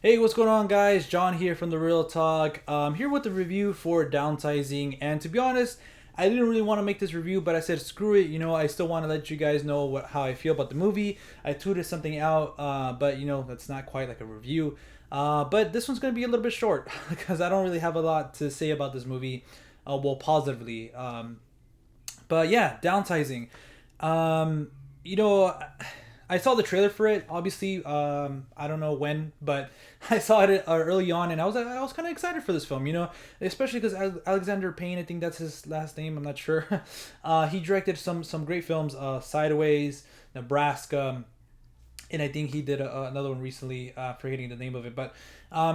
Hey, what's going on, guys? John here from The Real Talk. Here with the review for Downsizing. And to be honest, I didn't really want to make this review, but I said screw it. I still want to let you guys know how I feel about the movie. I tweeted something out, but that's not quite like a review. But this one's going to be a little bit short because I don't really have a lot to say about this movie, well, positively. But yeah, Downsizing. Um, you know, I saw the trailer for it. Obviously, I don't know when, but I saw it early on, and I was kind of excited for this film. Especially because Alexander Payne, I think that's his last name. I'm not sure. He directed some great films, Sideways, Nebraska, and I think he did another one recently. Forgetting the name of it, but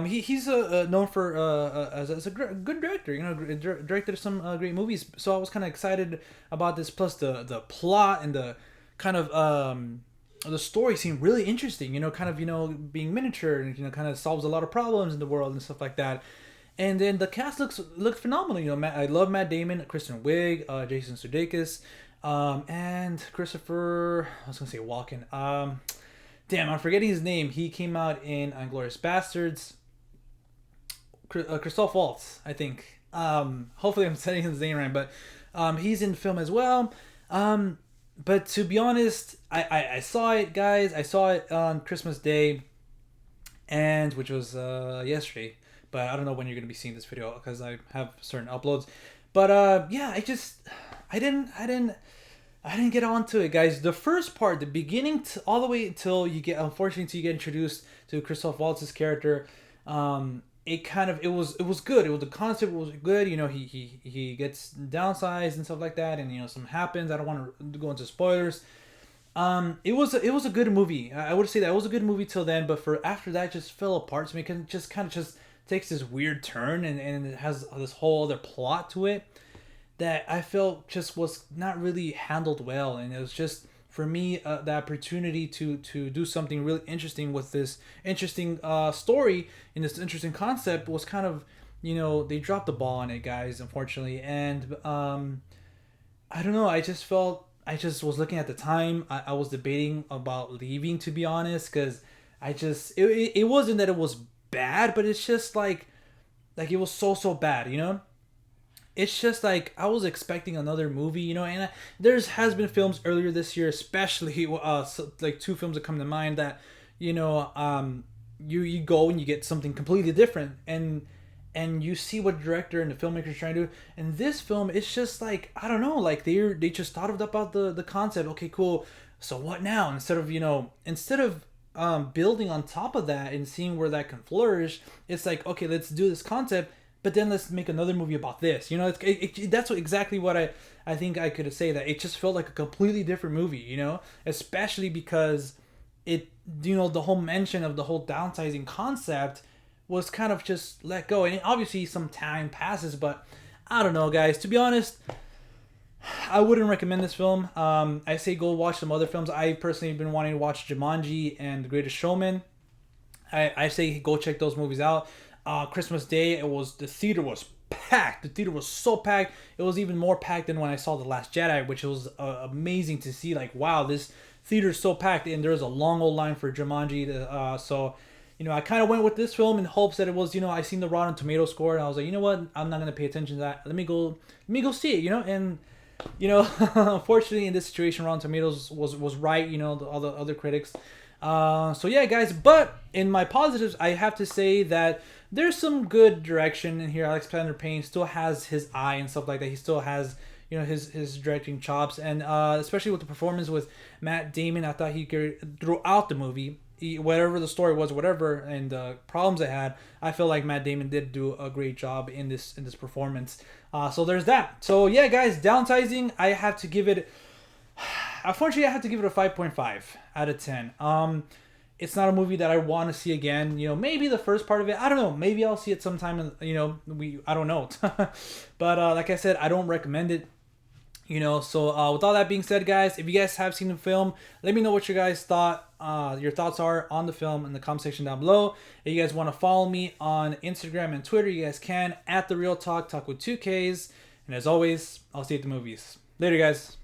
he's known for as a good director. Directed some great movies. So I was kind of excited about this. Plus the plot and the kind of the story seemed really interesting. Being miniature and kind of solves a lot of problems in the world and stuff like that. And then the cast looked phenomenal. I love Matt Damon, Kristen Wiig, Jason Sudeikis, and Christopher. I was gonna say Walken. Damn, I'm forgetting his name. He came out in *Inglourious Bastards*. Christoph Waltz, I think. Hopefully, I'm saying his name right, but he's in the film as well. But to be honest, I saw it, guys. I saw it on Christmas Day, and which was yesterday. But I don't know when you're gonna be seeing this video because I have certain uploads. But yeah, I didn't get onto it, guys. The first part, the beginning, all the way until you get, unfortunately, until you get introduced to Christoph Waltz's character, it was good. The concept was good. He gets downsized and stuff like that, and something happens. I don't want to go into spoilers. It was a good movie. I would say that it was a good movie till then, but for after that, it just fell apart to me. It just kind of just takes this weird turn, and it has this whole other plot to it that I felt just was not really handled well, and it was just for me the opportunity to do something really interesting with this interesting story and this interesting concept was kind of they dropped the ball on it, guys, unfortunately. And I don't know, I just was looking at the time. I was debating about leaving, to be honest, because it wasn't that it was bad, but it's just like it was so bad. It's just like I was expecting another movie, and there's has been films earlier this year, especially like two films that come to mind that you go and you get something completely different, and you see what the director and the filmmaker is trying to do. And this film, it's just like, I don't know, like they just thought about the concept. Okay, cool. So what now? Instead of building on top of that and seeing where that can flourish, it's like, okay, let's do this concept, but then let's make another movie about this. That's exactly what I think I could say, that it just felt like a completely different movie, especially because the whole mention of the whole downsizing concept was kind of just let go. And obviously some time passes, but I don't know, guys. To be honest, I wouldn't recommend this film. I say go watch some other films. I personally have been wanting to watch Jumanji and The Greatest Showman. I say go check those movies out. Christmas Day, the theater was packed. The theater was so packed. It was even more packed than when I saw The Last Jedi, which was amazing to see. Like, wow, this theater is so packed, and there's a long old line for Jumanji. So I kind of went with this film in hopes that it was, I seen the Rotten Tomato score, and I was like, you know what, I'm not gonna pay attention to that. Let me go see it. And unfortunately in this situation, Rotten Tomatoes was right. All the other critics. So yeah, guys, but in my positives, I have to say that there's some good direction in here. Alexander Payne still has his eye and stuff like that. He still has, his directing chops, and especially with the performance with Matt Damon, I thought he could, throughout the movie, whatever the story was, whatever, and the problems it had, I feel like Matt Damon did do a great job in this performance. So there's that. So yeah, guys, Downsizing, I have to give it. Unfortunately, I have to give it a 5.5 out of 10. It's not a movie that I want to see again. Maybe the first part of it, I don't know. Maybe I'll see it sometime. I don't know. But like I said, I don't recommend it. So with all that being said, guys, if you guys have seen the film, let me know what your guys thought. Your thoughts are on the film in the comment section down below. If you guys want to follow me on Instagram and Twitter, you guys can at The Real Talk with 2Ks. And as always, I'll see you at the movies. Later, guys.